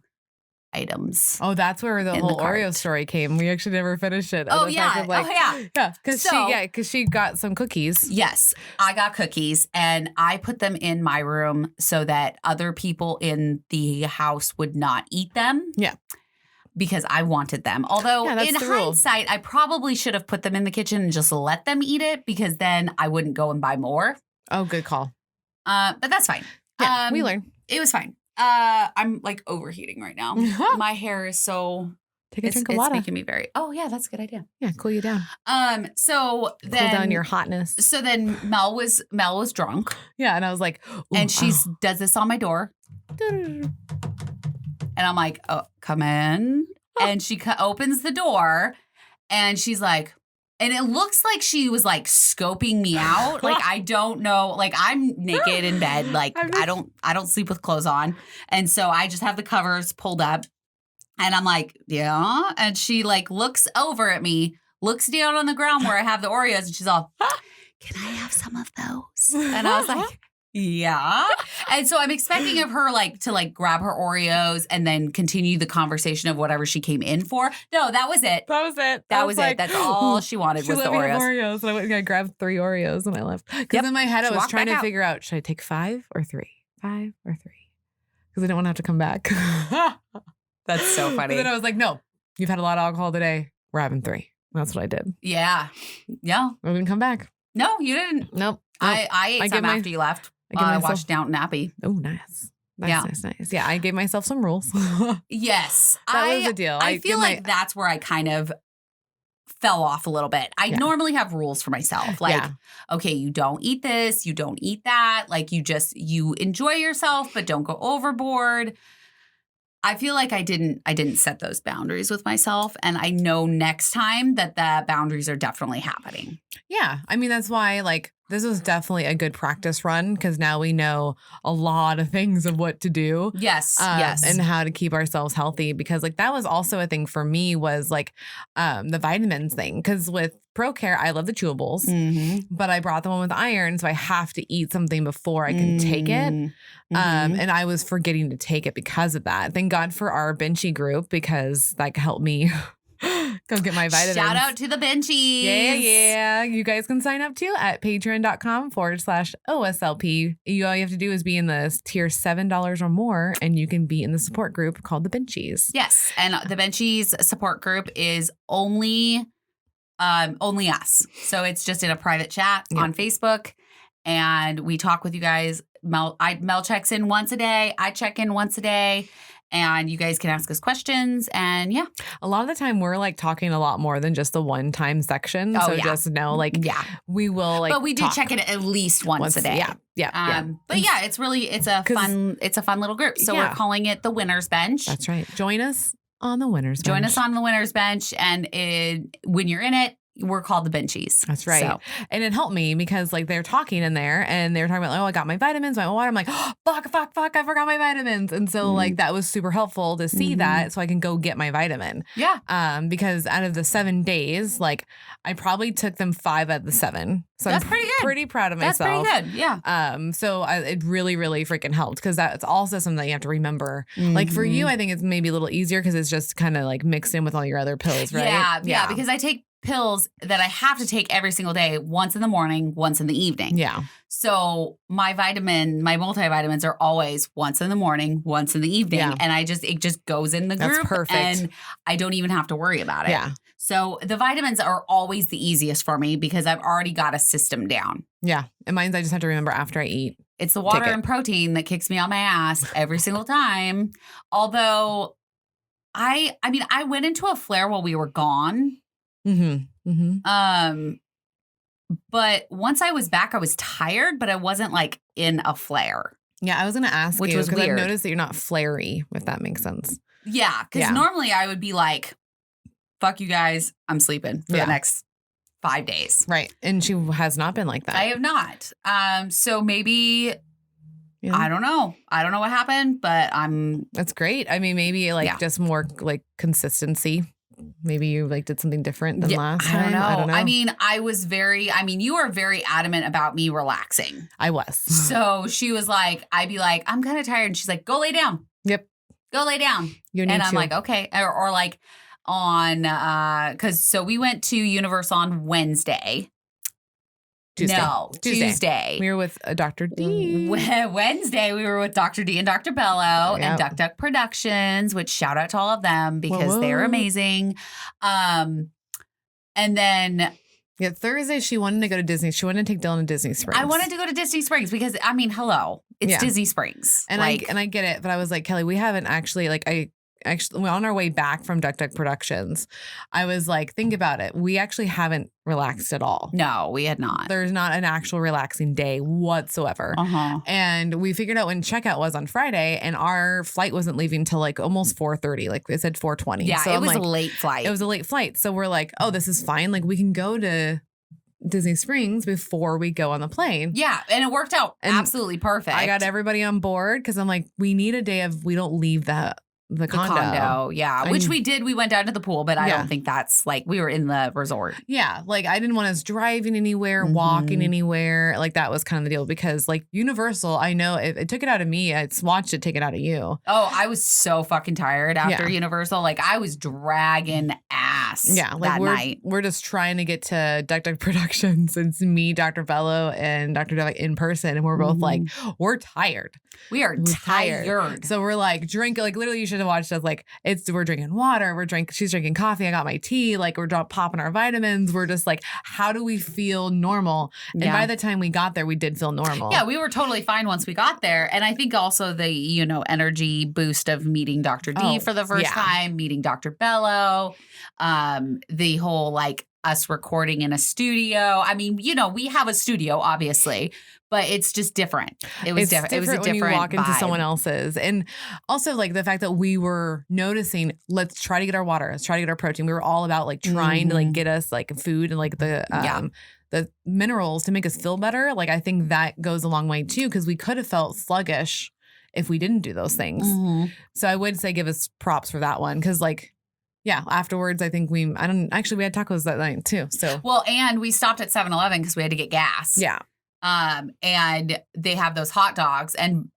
items. Oh, that's where the whole Oreo story came. We actually never finished it. Oh, yeah. Yeah. Because she got some cookies. Yes, I got cookies, and I put them in my room so that other people in the house would not eat them. Yeah. Because I wanted them. Although in hindsight, I probably should have put them in the kitchen and just let them eat it, because then I wouldn't go and buy more. Oh, good call. But that's fine. Yeah, we learned. It was fine. I'm like overheating right now. My hair is so take a drink of water. It's making me very. Oh yeah, that's a good idea. Yeah, cool you down. So then cool down your hotness. So then Mel was drunk. Yeah, and I was like, and she does this on my door, and I'm like, oh, come in, and she opens the door, and she's like. And it looks like she was like scoping me out. Like, I don't know. Like, I'm naked in bed. Like, I don't sleep with clothes on. And so I just have the covers pulled up. And I'm like, yeah. And she like looks over at me, looks down on the ground where I have the Oreos. And she's all, can I have some of those? And I was like, yeah. And so I'm expecting of her to grab her Oreos and then continue the conversation of whatever she came in for. No, that was it. That was it. That's all she wanted was the Oreos. And I went and I grabbed 3 Oreos and I left. Because in my head I was trying to figure out, should I take 5 or 3? 5 or 3? Because I don't want to have to come back. That's so funny. But then I was like, no, you've had a lot of alcohol today. We're having 3. That's what I did. Yeah. Yeah. We didn't come back. No, you didn't. Nope. I ate some after you left. I watched Downton Abbey. Oh, nice. Nice. Yeah, I gave myself some rules. Yes. That was the deal. I feel like that's where I kind of fell off a little bit. I normally have rules for myself. Like, okay, you don't eat this, you don't eat that. Like, you enjoy yourself, but don't go overboard. I feel like I didn't set those boundaries with myself. And I know next time that the boundaries are definitely happening. Yeah. I mean, that's why this was definitely a good practice run, because now we know a lot of things of what to do. Yes. And how to keep ourselves healthy, because that was also a thing for me was the vitamins thing. Because with ProCare, I love the chewables, but I brought the one with iron. So I have to eat something before I can take it. And I was forgetting to take it because of that. Thank God for our Benchy group, because that helped me go get my vitamins. Shout out to the Benchies. Yeah. You guys can sign up too at patreon.com/OSLP. All you have to do is be in the tier $7 or more, and you can be in the support group called the Benchies. Yes. And the Benchies support group is only us. So it's just in a private chat on Facebook, and we talk with you guys. Mel checks in once a day. I check in once a day. And you guys can ask us questions. And a lot of the time we're talking a lot more than just the one-time section. Oh, so just know we will but we do check it at least once a day. Yeah. But it's a fun little group. So we're calling it the Winner's Bench. That's right. Join us on the Winner's Bench. Join us on the Winner's Bench. And when you're in it, we're called the Benchies. That's right. So. And it helped me because they're talking in there and they're talking about I got my vitamins, my water. I'm like, oh, fuck, I forgot my vitamins. And so that was super helpful to see that so I can go get my vitamin. Yeah. Because out of the 7 days, I probably took them 5 out of the 7. So that's pretty good. Pretty proud of myself. That's pretty good. Yeah. So it really, really freaking helped, because that's also something that you have to remember. For you, I think it's maybe a little easier because it's just kind of mixed in with all your other pills, right? Yeah. Because I take pills that I have to take every single day, once in the morning, once in the evening. Yeah. So my multivitamins are always once in the morning, once in the evening. Yeah. And it just goes in the group. That's perfect. And I don't even have to worry about it. Yeah. So the vitamins are always the easiest for me because I've already got a system down. Yeah. And mine's, I just have to remember after I eat. It's the water and protein that kicks me on my ass every single time. Although I went into a flare while we were gone. Mm-hmm. Mm-hmm. But once I was back, I was tired, but I wasn't like in a flare. Yeah, I was going to ask which you was because weird. I've noticed that you're not flary, if that makes sense. Yeah, because normally I would be like, fuck you guys, I'm sleeping for the next 5 days. Right. And she has not been like that. I have not. So maybe, I don't know. I don't know what happened, but That's great. I mean, maybe just more like consistency. Maybe you like did something different than last time. I don't know. I mean, you were very adamant about me relaxing. I was. So she was like, I'd be like, I'm kind of tired. And she's like, go lay down. Yep. Go lay down. And I'm like, okay. Or like on, so we went to Universal on Wednesday. Tuesday. No, Tuesday. We were with Dr. D. Wednesday, we were with Dr. D and Dr. Bello and Duck Duck Productions, which shout out to all of them because they're amazing. And then... Yeah, Thursday, she wanted to go to Disney. She wanted to take Dylan to Disney Springs. I wanted to go to Disney Springs because, I mean, hello. It's Disney Springs. And I get it, but I was like, Kelly, we haven't actually, on our way back from Duck Duck Productions, I was like, think about it. We actually haven't relaxed at all. No, we had not. There's not an actual relaxing day whatsoever. Uh-huh. And we figured out when checkout was on Friday, and our flight wasn't leaving till like almost 4:30. Like it said 4:20. Yeah, so it was a late flight. It was a late flight. So we're like, oh, this is fine. Like we can go to Disney Springs before we go on the plane. Yeah, and it worked out absolutely perfect. I got everybody on board because I'm like, we need a day of we don't leave the condo. Yeah. Which we did. We went down to the pool, but I don't think that's like we were in the resort. Yeah. Like I didn't want us driving anywhere, walking anywhere. Like that was kind of the deal because like Universal, I know it took it out of me. I watched it take it out of you. Oh, I was so fucking tired after Universal. Like I was dragging ass that night. We're just trying to get to Duck Duck Productions. It's me, Dr. Bello, and Dr. Duck in person. And we're both like, we're tired. We are tired. So we're like, drink, like literally you should have watched us. Like we're drinking water. She's drinking coffee. I got my tea. Like we're popping our vitamins. We're just like, how do we feel normal? And by the time we got there, we did feel normal. Yeah, we were totally fine once we got there. And I think also the, energy boost of meeting Dr. D for the first time, meeting Dr. Bello, the whole like us recording in a studio. I mean, we have a studio, obviously, but it's just different. It was different. It was a different when you walk into vibe. someone else's. And also like the fact that we were noticing, let's try to get our water. Let's try to get our protein. We were all about like trying to like get us like food and like the minerals to make us feel better. Like I think that goes a long way too, because we could have felt sluggish if we didn't do those things. So I would say give us props for that one. Cause like, afterwards, I think we had tacos that night too. So, well, and we stopped at 7-Eleven because we had to get gas. Yeah. And they have those hot dogs and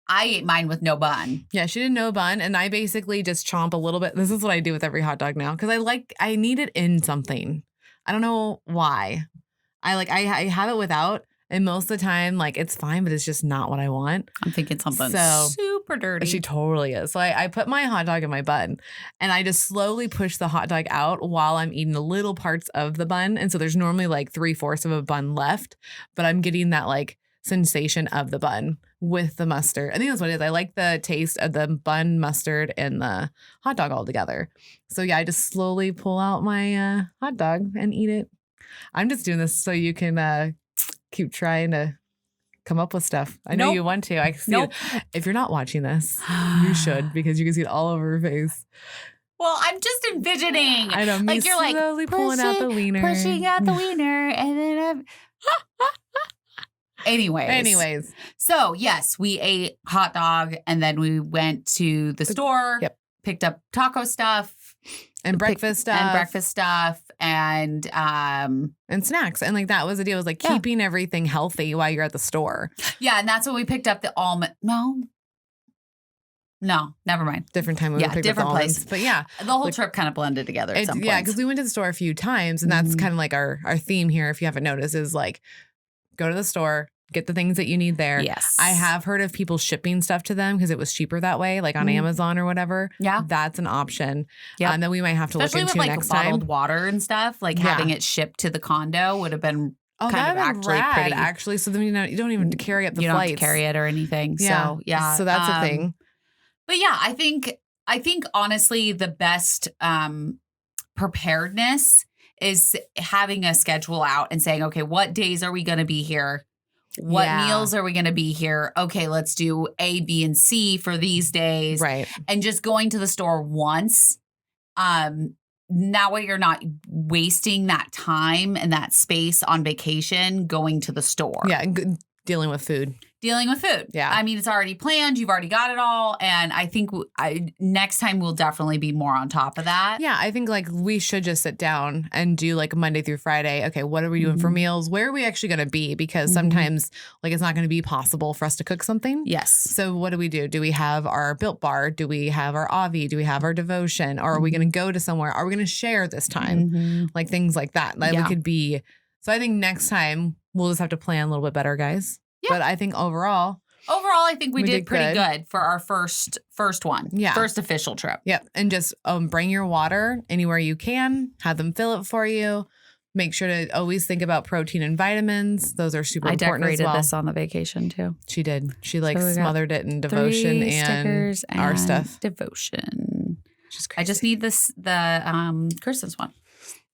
I ate mine with no bun. Yeah, she did no bun. And I basically just chomp a little bit. This is what I do with every hot dog now. Cause I need it in something. I don't know why. I have it without. And most of the time, like, it's fine, but it's just not what I want. I'm thinking something super dirty. She totally is. So I put my hot dog in my bun, and I just slowly push the hot dog out while I'm eating the little parts of the bun. And so there's normally like 3/4 of a bun left, but I'm getting that like sensation of the bun with the mustard. I think that's what it is. I like the taste of the bun, mustard, and the hot dog all together. So I just slowly pull out my hot dog and eat it. I'm just doing this so you can keep trying to come up with stuff. I know you want to. I see it. If you're not watching this, you should, because you can see it all over her face. Well, I'm just envisioning. I know. Like you're like slowly pulling out the wiener. Pushing out the wiener. And then Anyways. So, yes, we ate hot dog and then we went to the store, picked up taco stuff. And breakfast stuff. And snacks. And like that was the deal. It was like keeping everything healthy while you're at the store. Yeah, and that's when we picked up the almond. No. No, never mind. Different time we picked up the almonds. But yeah. The whole trip kind of blended together at some point. Yeah, because we went to the store a few times, and that's kind of like our theme here, if you haven't noticed, is like go to the store, get the things that you need there. Yes. I have heard of people shipping stuff to them because it was cheaper that way, like on Amazon or whatever. Yeah. That's an option. Yeah. And then we might have to especially look into with, like, next time. Bottled water and stuff, like having it shipped to the condo would have been kind of actually rad, pretty. Actually, so then you don't even carry up the you flights. don't have to carry it or anything. Yeah. So yeah. So that's a thing. But yeah, I think honestly the best preparedness is having a schedule out and saying, okay, what days are we going to be here? What meals are we going to be here? Okay, let's do A, B, and C for these days. Right. And just going to the store once. Now you're not wasting that time and that space on vacation going to the store. Yeah, and dealing with food. Yeah. I mean, it's already planned. You've already got it all. And I think next time we'll definitely be more on top of that. Yeah, I think like we should just sit down and do like Monday through Friday. Okay, what are we doing for meals? Where are we actually going to be? Because sometimes like it's not going to be possible for us to cook something. Yes. So what do? Do we have our Built Bar? Do we have our Avi? Do we have our Devotion? Or are we going to go to somewhere? Are we going to share this time? Like things like that. Like we could be. So I think next time we'll just have to plan a little bit better, guys. Yeah. But I think overall, I think we did pretty good for our first one. Yeah. First official trip. Yep. And just bring your water anywhere you can. Have them fill it for you. Make sure to always think about protein and vitamins. Those are super important as well. I decorated this on the vacation too. She did. She like smothered it in Devotion and our stuff. Devotion. I just need the Kristen's one.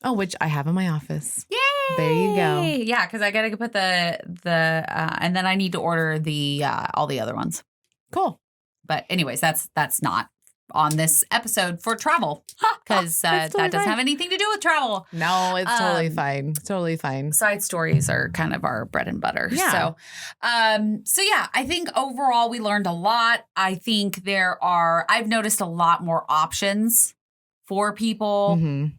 Oh, which I have in my office. Yay! There you go. Yeah, because I got to put the and then I need to order the all the other ones. Cool. But anyways, that's not on this episode for travel because that doesn't have anything to do with travel. No, it's totally fine. Totally fine. Side stories are kind of our bread and butter. Yeah. So yeah, I think overall we learned a lot. I think I've noticed a lot more options for people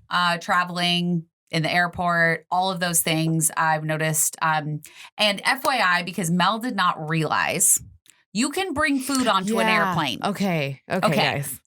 traveling in the airport, all of those things I've noticed. And FYI, because Mel did not realize, you can bring food onto an airplane. Okay, guys.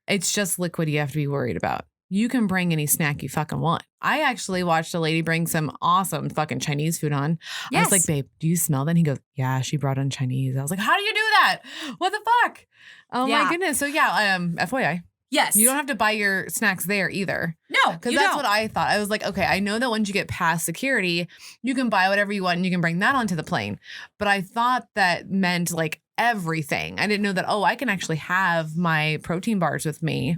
It's just liquid you have to be worried about. You can bring any snack you fucking want. I actually watched a lady bring some awesome fucking Chinese food on. Yes. I was like, babe, do you smell that? And he goes, yeah, she brought on Chinese. I was like, how do you do that? What the fuck? Oh my goodness. So yeah, FYI. Yes. You don't have to buy your snacks there either. No, because that's what I thought. I was like, okay, I know that once you get past security, you can buy whatever you want and you can bring that onto the plane. But I thought that meant like everything. I didn't know that, I can actually have my protein bars with me.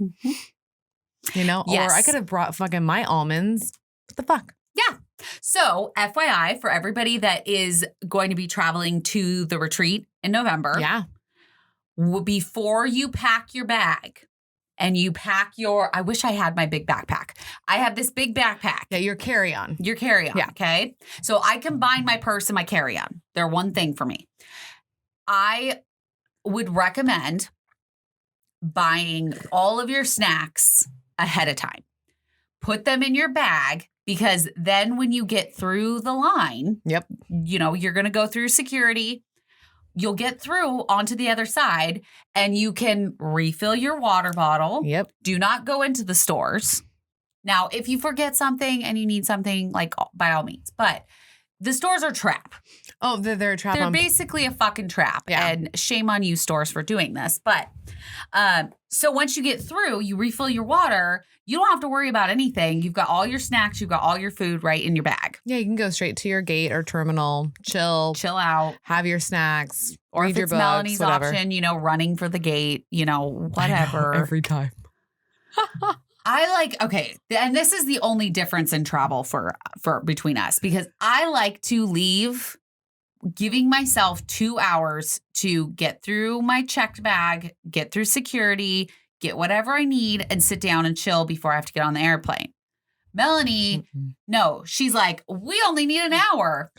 You know? Yes. Or I could have brought fucking my almonds. What the fuck? Yeah. So FYI, for everybody that is going to be traveling to the retreat in November. Yeah. Before you pack your bag, and you pack I wish I had my big backpack. I have this big backpack. Yeah, your carry-on. Yeah. Okay. So I combine my purse and my carry-on. They're one thing for me. I would recommend buying all of your snacks ahead of time. Put them in your bag because then when you get through the line, you're going to go through security. You'll get through onto the other side and you can refill your water bottle. Yep. Do not go into the stores. Now, if you forget something and you need something, like by all means, but the stores are a trap. Oh, they're a trap. They're basically a fucking trap. Yeah. And shame on you, stores, for doing this. But so once you get through, you refill your water. You don't have to worry about anything. You've got all your snacks. You've got all your food right in your bag. Yeah, you can go straight to your gate or terminal, chill out, have your snacks, or read if your it's books, Melanie's whatever. Option, running for the gate, whatever. Every time. And this is the only difference in travel for between us, because I like to leave giving myself 2 hours to get through my checked bag, get through security, get whatever I need, and sit down and chill before I have to get on the airplane. Melanie, no, she's like, we only need an hour.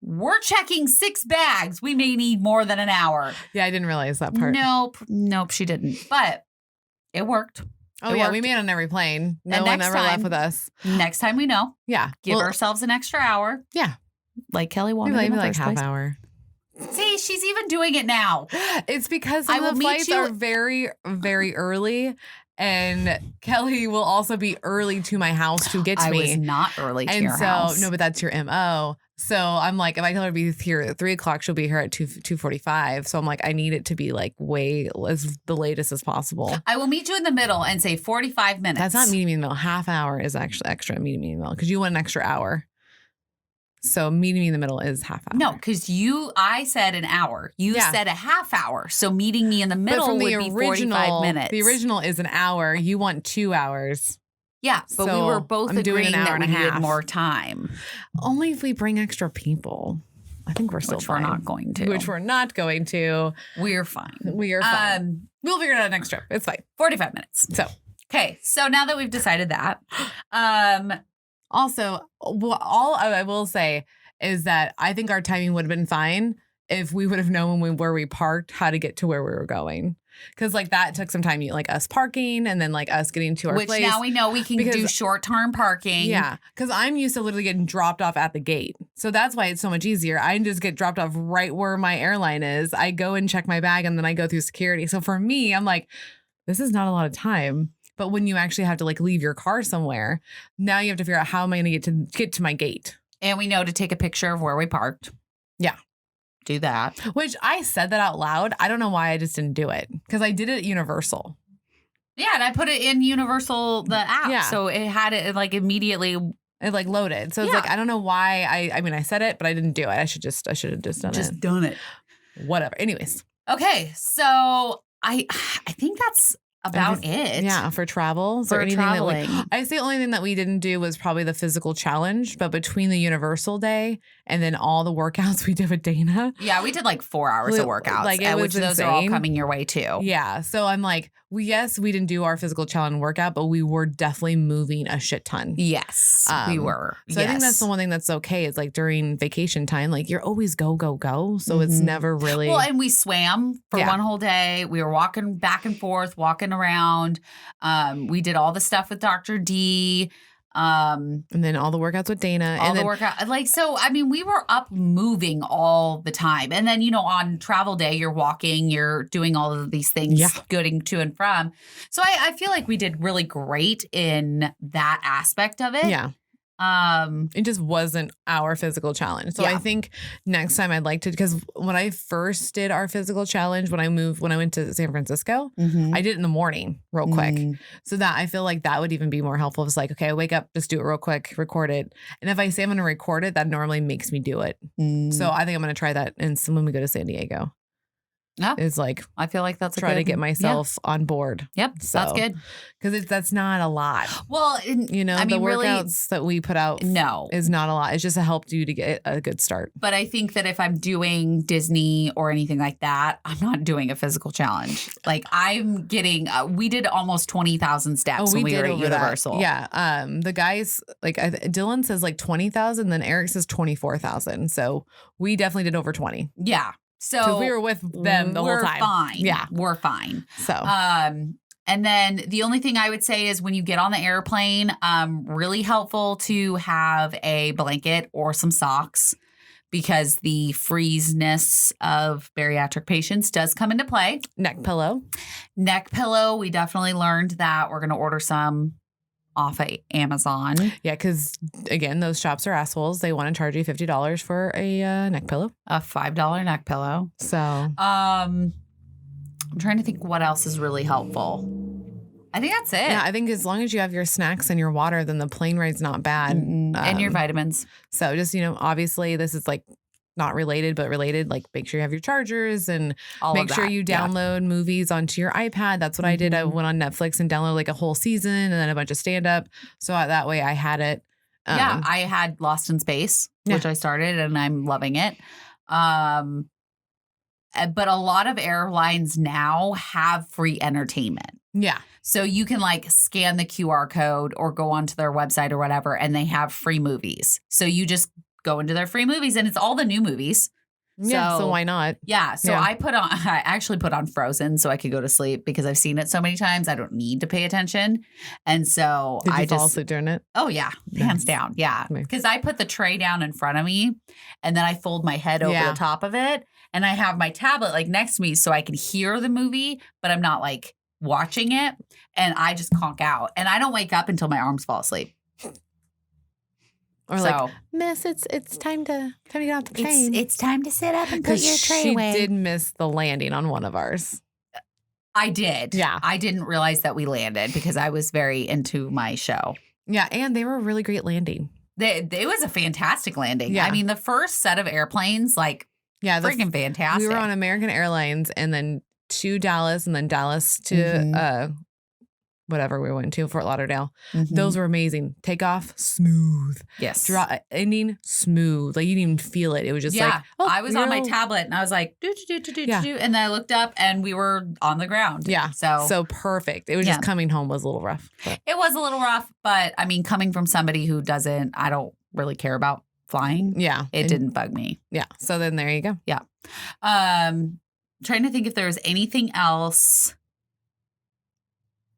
We're checking 6 bags. We may need more than an hour. Yeah, I didn't realize that part. Nope, she didn't. But it worked. We made it on every plane. No one ever left with us. Next time we know. Yeah. Give ourselves an extra hour. Yeah. Like Kelly wanted maybe like half hour. See, she's even doing it now. It's because some of the flights are very, very early. And Kelly will also be early to my house to get to me. I was not early to your house. No, but that's your MO. So I'm like, if I tell her to be here at 3 o'clock, she'll be here at 2:45. So I'm like, I need it to be like way as the latest as possible. I will meet you in the middle and say 45 minutes. That's not meeting me in the middle. Half hour is actually extra meeting me in the middle because you want an extra hour. So meeting me in the middle is half hour. No, because I said an hour. You said a half hour. So meeting me in the middle would be 45 minutes. The original is an hour. You want 2 hours. Yeah, but we were both agreeing that we needed more time. Only if we bring extra people. I think we're still fine. Which we're not going to. Which we're not going to. We're fine. We are fine. We'll figure it out next trip. It's fine. 45 minutes. So. Okay, so now that we've decided that. Also, all I will say is that I think our timing would have been fine if we would have known where we parked, how to get to where we were going. Because like that took some time, like us parking and then like us getting to our place. Which now we know we can do short-term parking. Yeah, because I'm used to literally getting dropped off at the gate. So that's why it's so much easier. I just get dropped off right where my airline is. I go and check my bag and then I go through security. So for me, I'm like, this is not a lot of time. But when you actually have to like leave your car somewhere, now you have to figure out how am I going to get to my gate. And we know to take a picture of where we parked. Yeah. Do that. Which I said that out loud. I don't know why I just didn't do it. Because I did it at Universal. Yeah, and I put it in Universal, the app. Yeah. So it had it like immediately. It like loaded. So it's like, I don't know why. I mean, I said it, but I didn't do it. I should have just done it. Whatever. Anyways. Okay. So I think that's about it. Yeah, for travel. For traveling. I say the only thing that we didn't do was probably the physical challenge, but between the Universal day and then all the workouts we did with Dana. Yeah, we did like 4 hours of workouts, like, which those are all coming your way too. Yeah, so I'm like, we didn't do our physical challenge workout, but we were definitely moving a shit ton. Yes, we were. So I think that's the one thing that's okay. It's like during vacation time, like you're always go, go, go. So it's never really. Well, and we swam for one whole day. We were walking back and forth, walking around. We did all the stuff with Dr. D. And then all the workouts with Dana. So, I mean, we were up moving all the time. And then, on travel day, you're walking, you're doing all of these things, getting to and from. So I feel like we did really great in that aspect of it. Yeah. It just wasn't our physical challenge. So I think next time I'd like to, because when I first did our physical challenge, when I went to San Francisco, I did it in the morning real quick. So that I feel like that would even be more helpful. It's like, okay, I wake up, just do it real quick, record it. And if I say I'm going to record it, that normally makes me do it. So I think I'm going to try that when we go to San Diego. Yeah. Is like, I feel like that's try to get myself on board. Yep. So, that's good. Because that's not a lot. Well, the workouts that we put out is not a lot. It's just to help you to get a good start. But I think that if I'm doing Disney or anything like that, I'm not doing a physical challenge. Like I'm getting, we did almost 20,000 steps when we were at Universal. That. Yeah. The guys, like Dylan says like 20,000, then Eric says 24,000. So we definitely did over 20. Yeah. So we were with them the whole time. We're fine. Yeah. We're fine. So, and then the only thing I would say is when you get on the airplane, really helpful to have a blanket or some socks because the freezeness of bariatric patients does come into play. Neck pillow. We definitely learned that. We're going to order some off of Amazon. Yeah, because again, those shops are assholes. They want to charge you $50 for a neck pillow. A $5 neck pillow. So I'm trying to think what else is really helpful. I think that's it. Yeah, I think as long as you have your snacks and your water, then the plane ride's not bad. And your vitamins. So just, obviously this is like not related, but related. Like make sure you have your chargers and make sure you download movies onto your iPad. That's what I did. I went on Netflix and downloaded like a whole season and then a bunch of stand-up. So that way I had it. I had Lost in Space, which I started and I'm loving it. But a lot of airlines now have free entertainment. Yeah. So you can like scan the QR code or go onto their website or whatever, and they have free movies. So you just go into their free movies and it's all the new movies. Yeah, so why not? Yeah. So I actually put on Frozen so I could go to sleep because I've seen it so many times. I don't need to pay attention. And so Did you fall asleep during it? Oh, yeah. Hands down. Yeah. Because I put the tray down in front of me and then I fold my head over the top of it. And I have my tablet like next to me so I can hear the movie, but I'm not like watching it. And I just conk out. And I don't wake up until my arms fall asleep. Or like, miss, it's time to get off the plane. It's time to sit up and put your tray away. She did miss the landing on one of ours. I did. Yeah. I didn't realize that we landed because I was very into my show. Yeah, and they were a really great landing. It was a fantastic landing. Yeah. I mean, the first set of airplanes, like, freaking fantastic. We were on American Airlines and then to Dallas and then Dallas to whatever we went to, Fort Lauderdale. Those were amazing. Takeoff, smooth. Yes. Ending, smooth. Like you didn't even feel it. It was just like, I was on my tablet and I was like, do. And then I looked up and we were on the ground. Yeah. So perfect. It was just coming home was a little rough. But. It was a little rough, but I mean, coming from somebody who I don't really care about flying. Yeah. It didn't bug me. Yeah. So then there you go. Yeah. Trying to think if there was anything else.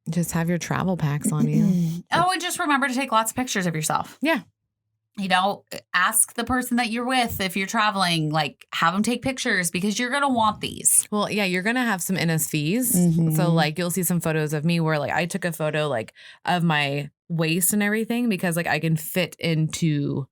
Just have your travel packs on you. And just remember to take lots of pictures of yourself. Yeah. You know, ask the person that you're with if you're traveling, like have them take pictures because you're going to want these. Well, yeah, you're going to have some NSVs. So like you'll see some photos of me where like I took a photo like of my waist and everything because like I can fit into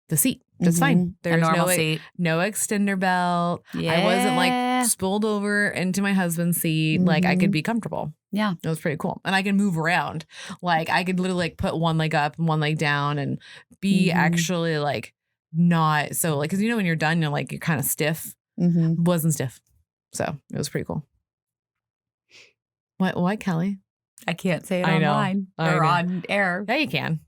the seat. That's fine. There's no extender belt. Yeah. I wasn't like spooled over into my husband's seat. Like I could be comfortable. Yeah. It was pretty cool. And I can move around. Like I could literally like put one leg up and one leg down and be actually like not so like, cause you know, when you're done, you're kind of stiff. Wasn't stiff. So it was pretty cool. What, Kelly? I can't say it online or on air. Yeah, you can.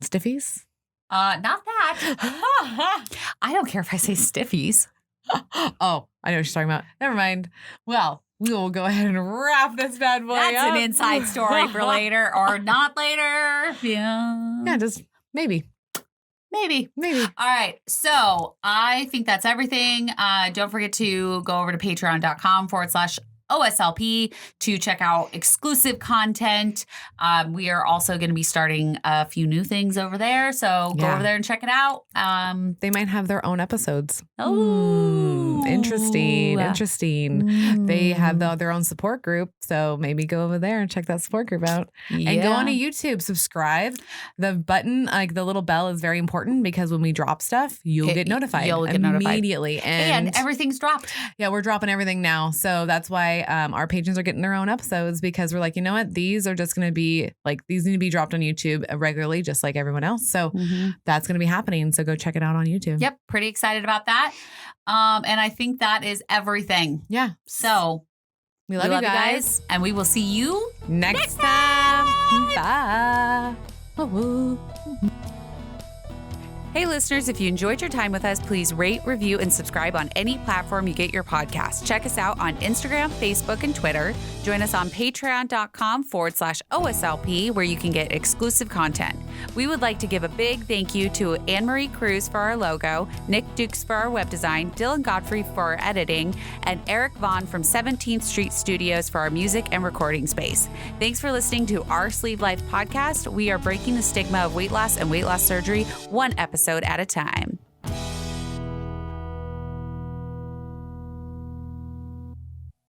Stiffies? Not that. I don't care if I say stiffies. Oh, I know what you're talking about. Never mind. Well, we will go ahead and wrap this bad boy up. That's an inside story for later or not later. Yeah. Yeah, just maybe. Maybe. All right. So I think that's everything. Don't forget to go over to patreon.com/OSLP to check out exclusive content. We are also going to be starting a few new things over there. So go over there and check it out. They might have their own episodes. Oh, interesting. They have their own support group. So maybe go over there and check that support group out. Yeah. And go on to YouTube, subscribe. The button, like the little bell is very important because when we drop stuff, you'll get notified immediately. And everything's dropped. Yeah, we're dropping everything now. So that's why our patrons are getting their own episodes because we're like, you know what? These are just going to be these need to be dropped on YouTube regularly, just like everyone else. So that's going to be happening. So go check it out on YouTube. Yep. Pretty excited about that. And I think that is everything. Yeah. So we love you guys. And we will see you next time. Bye. Woo-woo. Hey, listeners, if you enjoyed your time with us, please rate, review, and subscribe on any platform you get your podcast. Check us out on Instagram, Facebook, and Twitter. Join us on patreon.com/OSLP, where you can get exclusive content. We would like to give a big thank you to Anne-Marie Cruz for our logo, Nick Dukes for our web design, Dylan Godfrey for our editing, and Eric Vaughn from 17th Street Studios for our music and recording space. Thanks for listening to Our Sleeve Life podcast. We are breaking the stigma of weight loss and weight loss surgery one episode at a time.